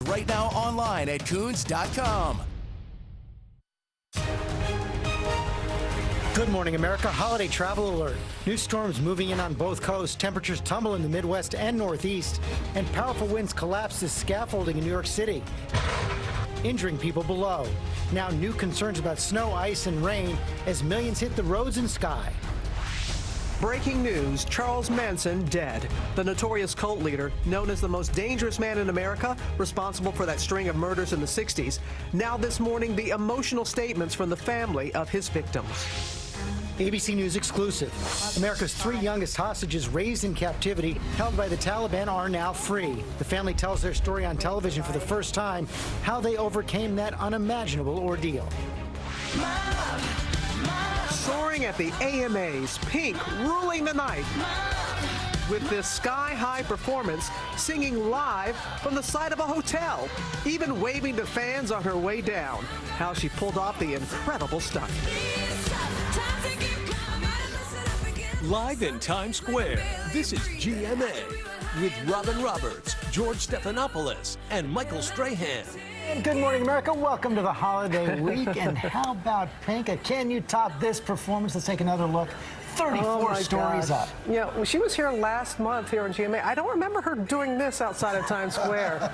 right now online at Coons.com. Good morning, America. Holiday travel alert. New storms moving in on both coasts. Temperatures tumble in the Midwest and Northeast. And powerful winds collapse the scaffolding in New York City, injuring people below. Now new concerns about snow, ice, and rain as millions hit the roads and sky. Breaking news, Charles Manson dead. The notorious cult leader, known as the most dangerous man in America, responsible for that string of murders in the 60s. Now this morning, the emotional statements from the family of his victims. ABC News exclusive. America's 3 youngest hostages raised in captivity, held by the Taliban, are now free. The family tells their story on television for the first time, how they overcame that unimaginable ordeal. Soaring at the AMAs, Pink ruling the night with this sky-high performance, singing live from the side of a hotel, even waving to fans on her way down. How she pulled off the incredible stunt. Live in Times Square, this is GMA with Robin Roberts, George Stephanopoulos, and Michael Strahan. And good morning, America. Welcome to the holiday week. And how about Pink? Can you top this performance? Let's take another look. 34 stories up. Yeah, well, she was here last month here on GMA. I don't remember her doing this outside of Times Square.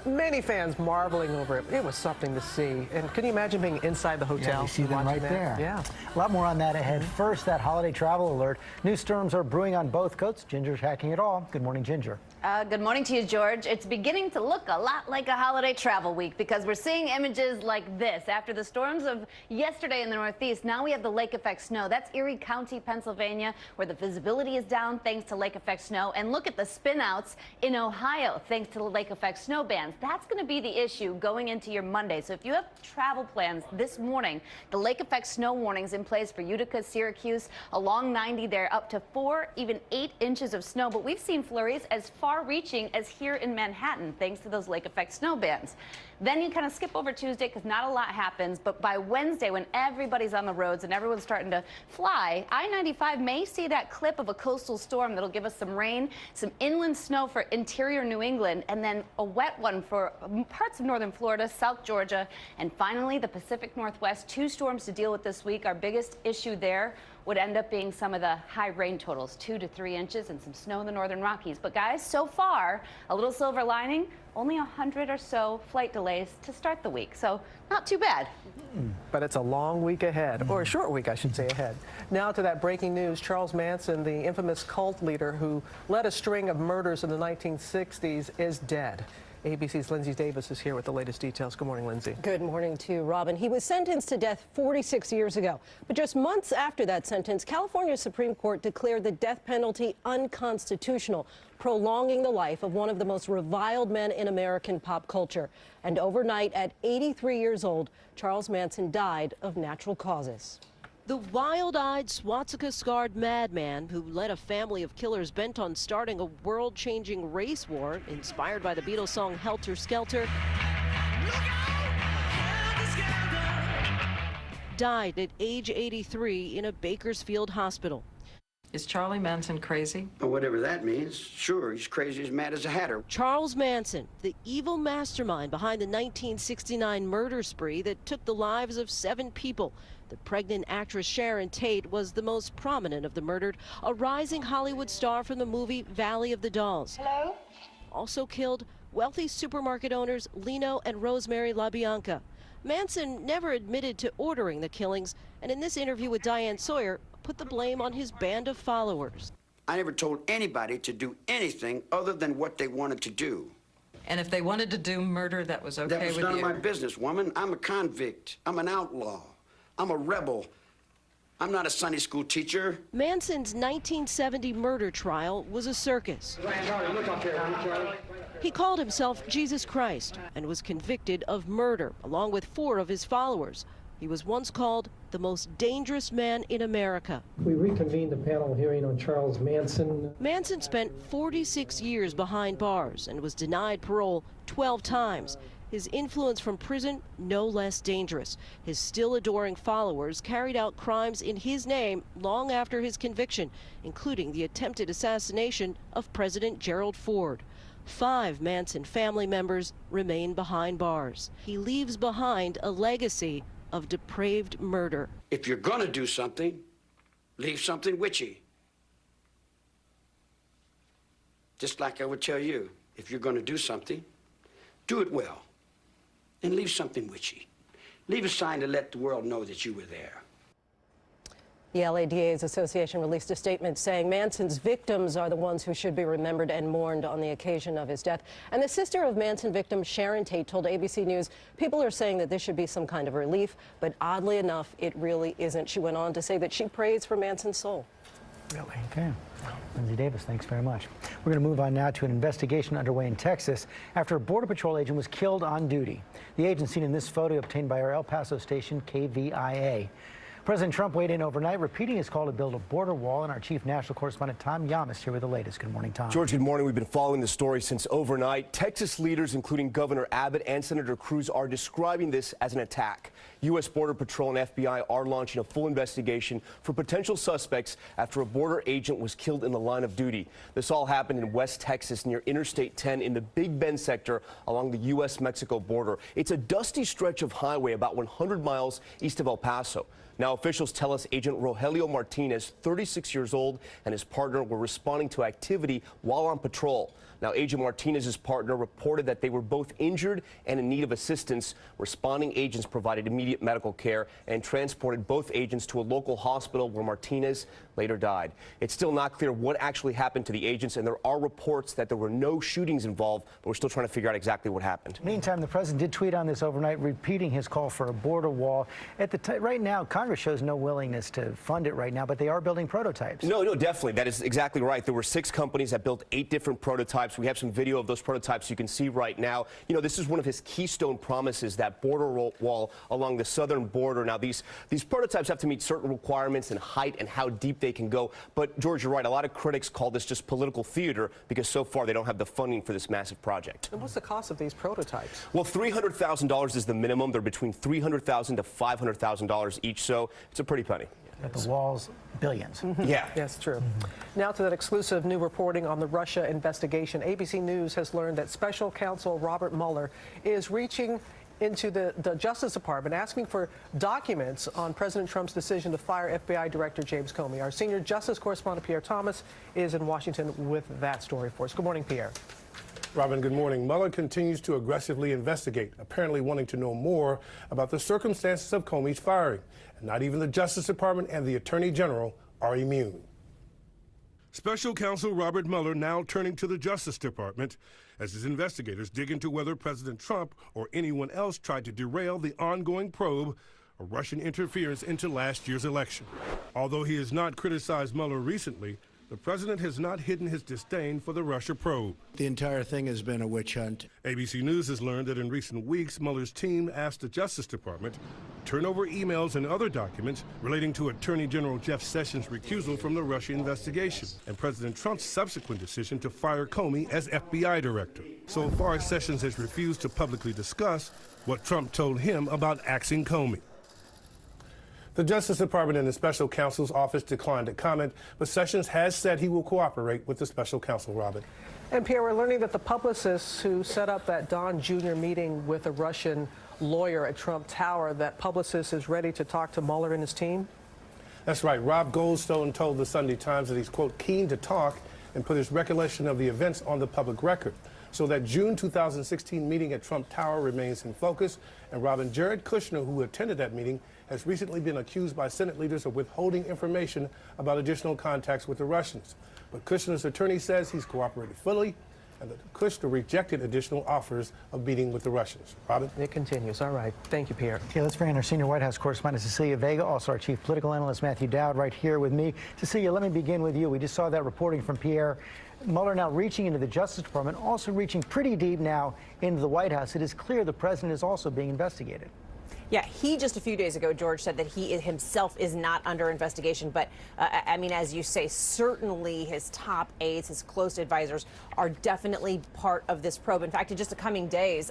Many fans marveling over it. It was something to see. And can you imagine being inside the hotel? Yeah, you see them right there. Yeah. A lot more on that ahead. First, that holiday travel alert. New storms are brewing on both coasts. Ginger's hacking it all. Good morning, Ginger. Good morning to you, George. It's beginning to look a lot like a holiday travel week because we're seeing images like this. After the storms of yesterday in the Northeast, now we have the lake effect snow. That's Erie County, Pennsylvania, where the visibility is down thanks to lake effect snow. And look at the spin-outs in Ohio thanks to the lake effect snow bands. That's going to be the issue going into your Monday. So if you have travel plans this morning, the lake effect snow warnings in place for Utica, Syracuse, along 90 there, up to 4, even 8 inches of snow. But we've seen flurries as far-reaching as here in Manhattan, thanks to those lake effect snow bands. Then you kind of skip over Tuesday because not a lot happens, but by Wednesday, when everybody's on the roads and everyone's starting to fly, I-95 may see that clip of a coastal storm that'll give us some rain, some inland snow for interior New England, and then a wet one for parts of northern Florida, South Georgia, and finally the Pacific Northwest. 2 storms to deal with this week. Our biggest issue there would end up being some of the high rain totals, 2 to 3 inches, and some snow in the northern Rockies. But guys, so far, a little silver lining, only 100 or so flight delays to start the week, so not too bad. But it's a long week ahead, or a short week, I should say, ahead. Now to that breaking news. Charles Manson, the infamous cult leader who led a string of murders in the 1960s, is dead. ABC's Lindsay Davis is here with the latest details. Good morning, Lindsay. Good morning to you, Robin. He was sentenced to death 46 years ago. But just months after that sentence, California's Supreme Court declared the death penalty unconstitutional, prolonging the life of one of the most reviled men in American pop culture. And overnight, at 83 years old, Charles Manson died of natural causes. The wild-eyed, swastika-scarred madman who led a family of killers bent on starting a world-changing race war inspired by the Beatles song Helter Skelter died at age 83 in a Bakersfield hospital. Is Charlie Manson crazy? Well, whatever that means. Sure, he's crazy as mad as a hatter. Charles Manson, the evil mastermind behind the 1969 murder spree that took the lives of 7 people. The pregnant actress Sharon Tate was the most prominent of the murdered, a rising Hollywood star from the movie Valley of the Dolls. Hello? Also killed wealthy supermarket owners Lino and Rosemary LaBianca. Manson never admitted to ordering the killings, and in this interview with Diane Sawyer, put the blame on his band of followers. I never told anybody to do anything other than what they wanted to do. And if they wanted to do murder, that was okay with you? That was none of my business, woman. I'm a convict. I'm an outlaw. I'm a rebel. I'm not a Sunday school teacher. Manson's 1970 murder trial was a circus. He called himself Jesus Christ and was convicted of murder, along with 4 of his followers. He was once called the most dangerous man in America. We reconvened the panel hearing on Charles Manson. Manson spent 46 years behind bars and was denied parole 12 times. His influence from prison, no less dangerous. His still adoring followers carried out crimes in his name long after his conviction, including the attempted assassination of President Gerald Ford. 5 Manson family members remain behind bars. He leaves behind a legacy of depraved murder. If you're gonna do something, leave something witchy. Just like I would tell you, if you're gonna do something, do it well. And leave something witchy. Leave a sign to let the world know that you were there. The LADA's association released a statement saying Manson's victims are the ones who should be remembered and mourned on the occasion of his death. And the sister of Manson victim Sharon Tate told ABC News people are saying that this should be some kind of relief, but oddly enough, it really isn't. She went on to say that she prays for Manson's soul. Really? Okay. Lindsay Davis, thanks very much. We're going to move on now to an investigation underway in Texas after a Border Patrol agent was killed on duty. The agent seen in this photo obtained by our El Paso station, KVIA. President Trump weighed in overnight, repeating his call to build a border wall, and our chief national correspondent Tom Yamas here with the latest. Good morning, Tom. George, good morning. We've been following the story since overnight. Texas leaders, including Governor Abbott and Senator Cruz, are describing this as an attack. U.S. Border Patrol and FBI are launching a full investigation for potential suspects after a border agent was killed in the line of duty. This all happened in West Texas near Interstate 10 in the Big Bend sector along the U.S.-Mexico border. It's a dusty stretch of highway about 100 miles east of El Paso. Now, officials tell us Agent Rogelio Martinez, 36 years old, and his partner were responding to activity while on patrol. Now, Agent Martinez's partner reported that they were both injured and in need of assistance. Responding agents provided immediate medical care and transported both agents to a local hospital where Martinez later died. It's still not clear what actually happened to the agents, and there are reports that there were no shootings involved, but we're still trying to figure out exactly what happened. Meantime, the president did tweet on this overnight, repeating his call for a border wall. Right now, Congress shows no willingness to fund it right now, but they are building prototypes. No, definitely. That is exactly right. There were 6 companies that built 8 different prototypes. We have some video of those prototypes you can see right now. You know, this is one of his keystone promises, that border wall along the southern border. Now, these prototypes have to meet certain requirements in height and how deep they can go. But, George, you're right. A lot of critics call this just political theater because so far they don't have the funding for this massive project. And what's the cost of these prototypes? Well, $300,000 is the minimum. They're between $300,000 to $500,000 each, so it's a pretty penny. But the wall's billions. Yeah. Yes, true. Now to that exclusive new reporting on the Russia investigation. ABC News has learned that Special Counsel Robert Mueller is reaching into the Justice Department asking for documents on President Trump's decision to fire FBI Director James Comey. Our senior justice correspondent Pierre Thomas is in Washington with that story for us. Good morning, Pierre. Robin, good morning. Mueller continues to aggressively investigate, apparently wanting to know more about the circumstances of Comey's firing. And not even the Justice Department and the Attorney General are immune. Special Counsel Robert Mueller now turning to the Justice Department as his investigators dig into whether President Trump or anyone else tried to derail the ongoing probe of Russian interference into last year's election. Although he has not criticized Mueller recently, the president has not hidden his disdain for the Russia probe. The entire thing has been a witch hunt. ABC News has learned that in recent weeks, Mueller's team asked the Justice Department to turn over emails and other documents relating to Attorney General Jeff Sessions' recusal from the Russia investigation and President Trump's subsequent decision to fire Comey as FBI director. So far, Sessions has refused to publicly discuss what Trump told him about axing Comey. The Justice Department and the Special Counsel's office declined to comment, but Sessions has said he will cooperate with the Special Counsel, Robin. And Pierre, we're learning that the publicist who set up that Don Jr. meeting with a Russian lawyer at Trump Tower, that publicist is ready to talk to Mueller and his team? That's right. Rob Goldstone told the Sunday Times that he's, quote, keen to talk and put his recollection of the events on the public record. So that June 2016 meeting at Trump Tower remains in focus. And Robin, Jared Kushner, who attended that meeting, has recently been accused by Senate leaders of withholding information about additional contacts with the Russians. But Kushner's attorney says he's cooperated fully and that Kushner rejected additional offers of meeting with the Russians. Robin? It continues. All right. Thank you, Pierre. Okay, let's bring in our senior White House correspondent, Cecilia Vega, also our chief political analyst, Matthew Dowd, right here with me. Cecilia, let me begin with you. We just saw that reporting from Pierre. Mueller now reaching into the Justice Department, also reaching pretty deep now into the White House. It is clear the president is also being investigated. Yeah, he just a few days ago, George, said that he himself is not under investigation. But, I mean, as you say, certainly his top aides, his close advisors are definitely part of this probe. In fact, in just the coming days,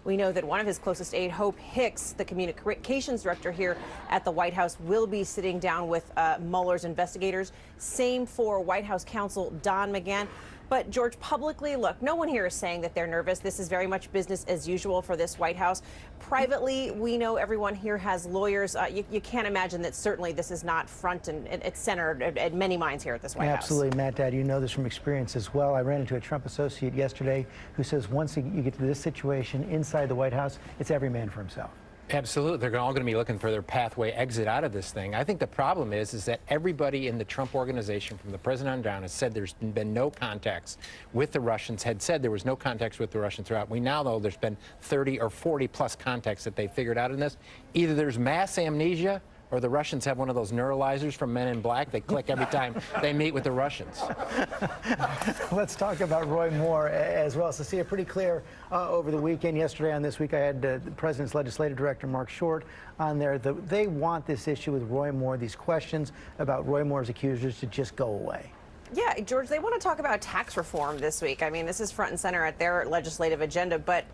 we know that one of his closest aides, Hope Hicks, the communications director here at the White House, will be sitting down with Mueller's investigators. Same for White House counsel Don McGahn. But George, publicly, look, no one here is saying that they're nervous. This is very much business as usual for this White House. Privately, we know everyone here has lawyers. You can't imagine that certainly this is not front and it's centered at many minds here at this White House. Absolutely, Matt, Dad, you know this from experience as well. I ran into a Trump associate yesterday who says once you get to this situation inside the White House, it's every man for himself. Absolutely. They're all going to be looking for their pathway exit out of this thing. I think the problem is that everybody in the Trump organization, from the president on down, has said there's been no contacts with the Russians, had said there was no contacts with the Russians throughout. We now know there's been 30 or 40 plus contacts that they figured out in this. Either there's mass amnesia or the Russians have one of those neuralizers from Men in Black. They click every time they meet with the Russians. Let's talk about Roy Moore as well. So, see it pretty clear over the weekend. Yesterday on This Week, I had the President's Legislative Director, Mark Short, on there. They want this issue with Roy Moore, these questions about Roy Moore's accusers, to just go away. Yeah, George, they want to talk about tax reform this week. I mean, this is front and center at their legislative agenda, but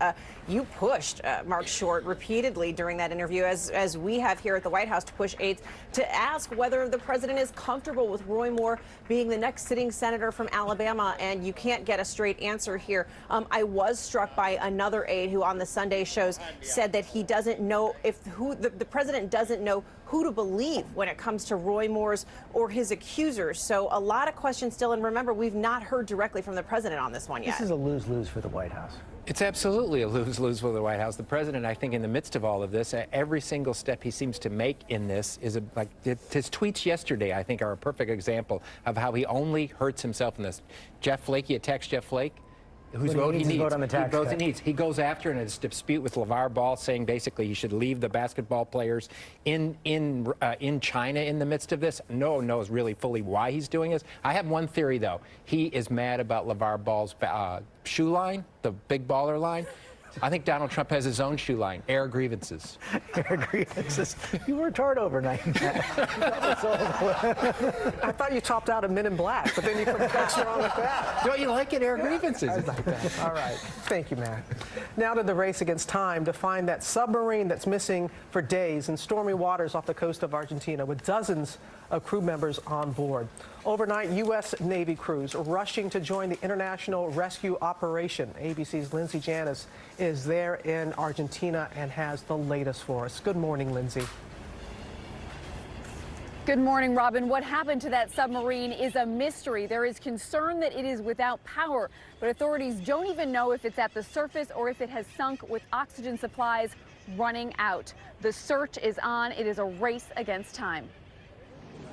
you pushed Mark Short repeatedly during that interview, as we have here at the White House, to push aides to ask whether the president is comfortable with Roy Moore being the next sitting senator from Alabama, and you can't get a straight answer here. I was struck by another aide who on the Sunday shows said that he doesn't know the president doesn't know who to believe when it comes to Roy Moore's or his accusers. So a lot of questions still, and remember, we've not heard directly from the president on this one yet. This is a lose-lose for the White House. It's absolutely a lose-lose for the White House. The president, I think, in the midst of all of this, every single step he seems to make in this is his tweets yesterday, I think, are a perfect example of how he only hurts himself in this. Jeff Flake, he attacks Jeff Flake. Whose vote he needs. Vote on the tax cut. He goes after in a dispute with LeVar Ball, saying basically he should leave the basketball players in China in the midst of this. No one knows really fully why he's doing this. I have one theory, though. He is mad about LeVar Ball's shoe line, the big baller line. I think Donald Trump has his own shoe line, air grievances. Air grievances. You worked hard overnight. I thought you topped out a Men in Black, but then you put what's wrong with that? Don't you like it, air grievances? I like that. All right. Thank you, Matt. Now to the race against time to find that submarine that's missing for days in stormy waters off the coast of Argentina with dozens of crew members on board. Overnight, U.S. Navy crews rushing to join the international rescue operation. ABC's Lindsay Janis is there in Argentina and has the latest for us. Good morning, Lindsay. Good morning, Robin. What happened to that submarine is a mystery. There is concern that it is without power, but authorities don't even know if it's at the surface or if it has sunk with oxygen supplies running out. The search is on. It is a race against time.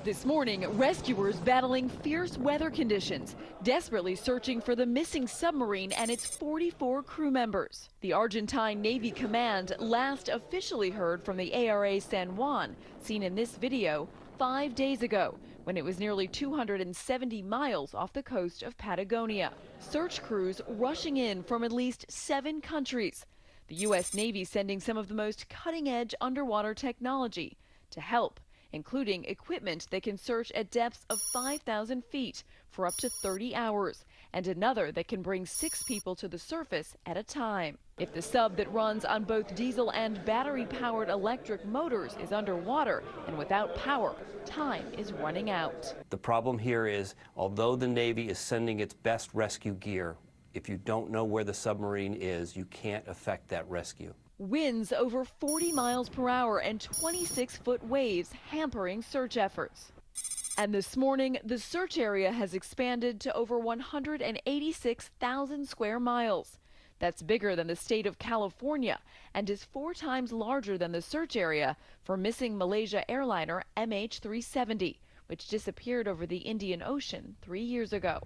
This morning, rescuers battling fierce weather conditions, desperately searching for the missing submarine and its 44 crew members. The Argentine Navy Command last officially heard from the ARA San Juan, seen in this video 5 days ago, when it was nearly 270 miles off the coast of Patagonia. Search crews rushing in from at least 7 countries. The U.S. Navy sending some of the most cutting-edge underwater technology to help, including equipment that can search at depths of 5,000 feet for up to 30 hours, and another that can bring 6 people to the surface at a time. If the sub that runs on both diesel and battery-powered electric motors is underwater and without power, time is running out. The problem here is, although the Navy is sending its best rescue gear, if you don't know where the submarine is, you can't affect that rescue. Winds over 40 miles per hour and 26-foot waves hampering search efforts. And this morning, the search area has expanded to over 186,000 square miles. That's bigger than the state of California and is 4 times larger than the search area for missing Malaysia airliner MH370, which disappeared over the Indian Ocean 3 years ago.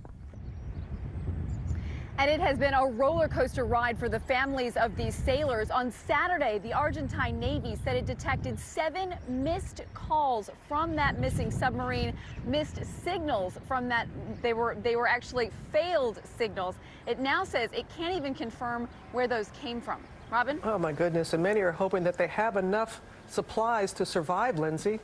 And it has been a roller coaster ride for the families of these sailors. On Saturday, the Argentine Navy said it detected 7 missed calls from that missing submarine, missed signals from that. They were actually failed signals. It now says it can't even confirm where those came from. Robin? Oh, my goodness. And many are hoping that they have enough supplies to survive, Lindsay.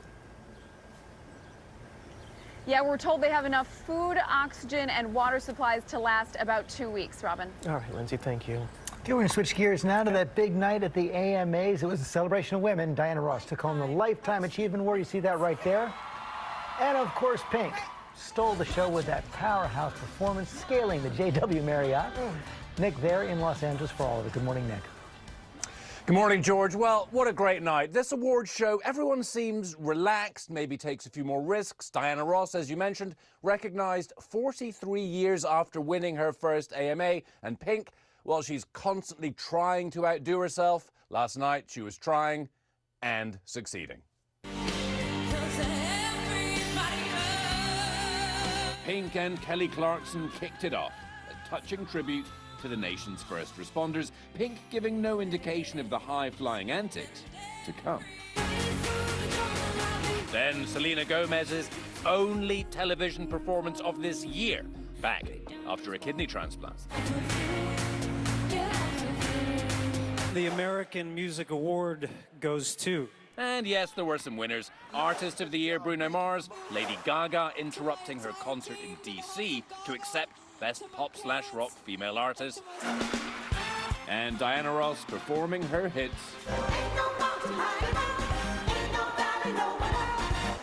Yeah, we're told they have enough food, oxygen, and water supplies to last about 2 weeks, Robin. All right, Lindsay, thank you. Okay, we're going to switch gears now to that big night at the AMAs. It was a celebration of women. Diana Ross took home the Lifetime Achievement Award. You see that right there. And, of course, Pink. stole the show with that powerhouse performance, scaling the JW Marriott. Nick there in Los Angeles for all of it. Good morning, Nick. Good morning, George. Well, what a great night. This awards show, everyone seems relaxed, maybe takes a few more risks. Diana Ross, as you mentioned, recognized 43 years after winning her first AMA. And Pink, well, she's constantly trying to outdo herself. Last night, she was trying and succeeding. Pink and Kelly Clarkson kicked it off, a touching tribute to the nation's first responders, Pink giving no indication of the high-flying antics to come. Then Selena Gomez's only television performance of this year, back after a kidney transplant. The American Music Award goes to... And yes, there were some winners. Artist of the Year, Bruno Mars. Lady Gaga interrupting her concert in D.C. to accept Best Pop/Rock Female Artist. And Diana Ross performing her hits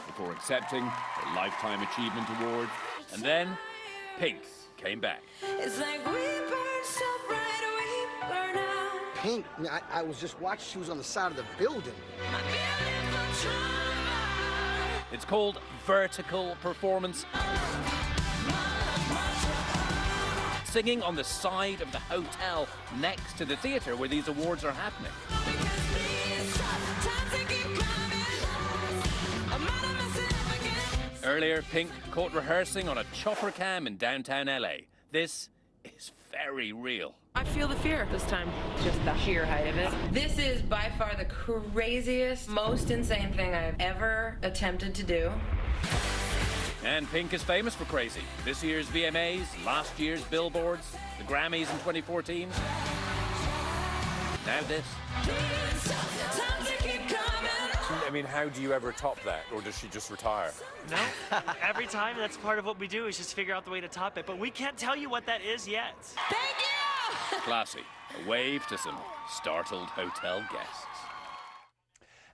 before accepting her Lifetime Achievement Award. And then Pink came back. It's like we burn so bright, we burn out. Pink, I was just watching, she was on the side of the building. It's called vertical performance. Singing on the side of the hotel next to the theater where these awards are happening. Earlier, Pink caught rehearsing on a chopper cam in downtown LA. This is very real. I feel the fear this time. Just the sheer height of it. This is by far the craziest, most insane thing I've ever attempted to do. And Pink is famous for crazy. This year's VMAs, last year's Billboards, the Grammys in 2014. Now this. I mean, how do you ever top that? Or does she just retire? No. Every time, that's part of what we do, is just figure out the way to top it. But we can't tell you what that is yet. Thank you! Classy. A wave to some startled hotel guests.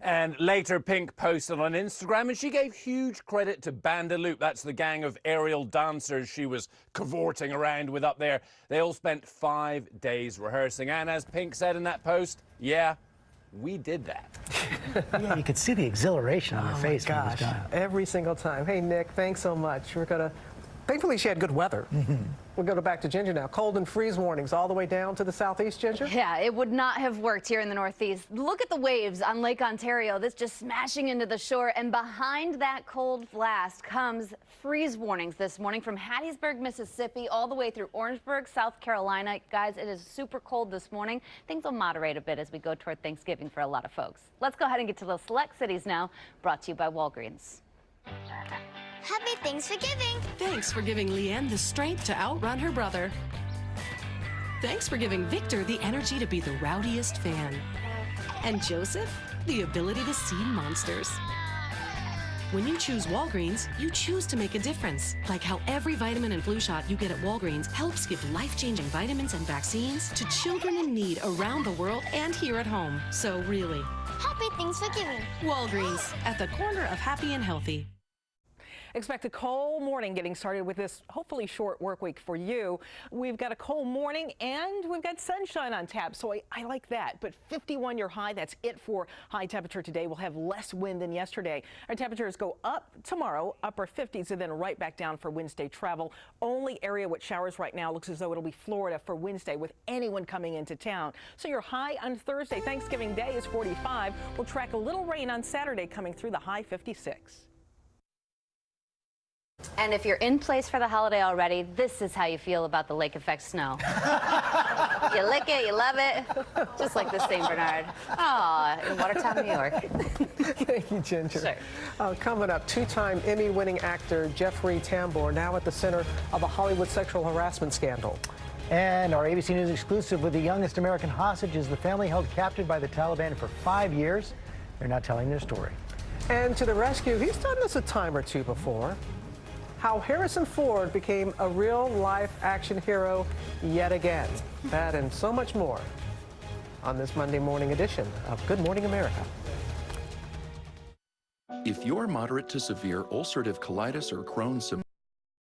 And later, Pink posted on Instagram, and she gave huge credit to Bandaloop. That's the gang of aerial dancers she was cavorting around with up there. They all spent 5 days rehearsing. And as Pink said in that post, yeah, we did that. Yeah, you could see the exhilaration on her face. Oh my gosh, every single time. Hey, Nick, thanks so much. We're going to... Thankfully, she had good weather. We'll go back to Ginger now. Cold and freeze warnings all the way down to the southeast, Ginger? Yeah, it would not have worked here in the northeast. Look at the waves on Lake Ontario. This just smashing into the shore. And behind that cold blast comes freeze warnings this morning from Hattiesburg, Mississippi, all the way through Orangeburg, South Carolina. Guys, it is super cold this morning. Things will moderate a bit as we go toward Thanksgiving for a lot of folks. Let's go ahead and get to those select cities now, brought to you by Walgreens. Happy Thanksgiving! Thanks for giving Leanne the strength to outrun her brother. Thanks for giving Victor the energy to be the rowdiest fan. And Joseph, the ability to see monsters. When you choose Walgreens, you choose to make a difference. Like how every vitamin and flu shot you get at Walgreens helps give life-changing vitamins and vaccines to children in need around the world and here at home. So really, Happy Thanksgiving! Walgreens, at the corner of happy and healthy. Expect a cold morning getting started with this hopefully short work week for you. We've got a cold morning and we've got sunshine on tap, so I like that. But 51 your high, that's it for high temperature today. We'll have less wind than yesterday. Our temperatures go up tomorrow, upper 50s, and then right back down for Wednesday travel. Only area with showers right now looks as though it'll be Florida for Wednesday with anyone coming into town. So your high on Thursday, Thanksgiving Day, is 45. We'll track a little rain on Saturday coming through the high 56. And if you're in place for the holiday already, this is how you feel about the lake effect snow. You lick it, you love it, just like the St. Bernard. Oh, in Watertown, New York. Thank you, Ginger. Sure. Coming up, two-time Emmy-winning actor Jeffrey Tambor, now at the center of a Hollywood sexual harassment scandal. And our ABC News exclusive with the youngest American hostages, the family held captive by the Taliban for 5 years. They're now telling their story. And to the rescue, he's done this a time or two before. How Harrison Ford became a real-life action hero yet again. That and so much more on this Monday morning edition of Good Morning America. If you're moderate to severe ulcerative colitis or Crohn's symptoms,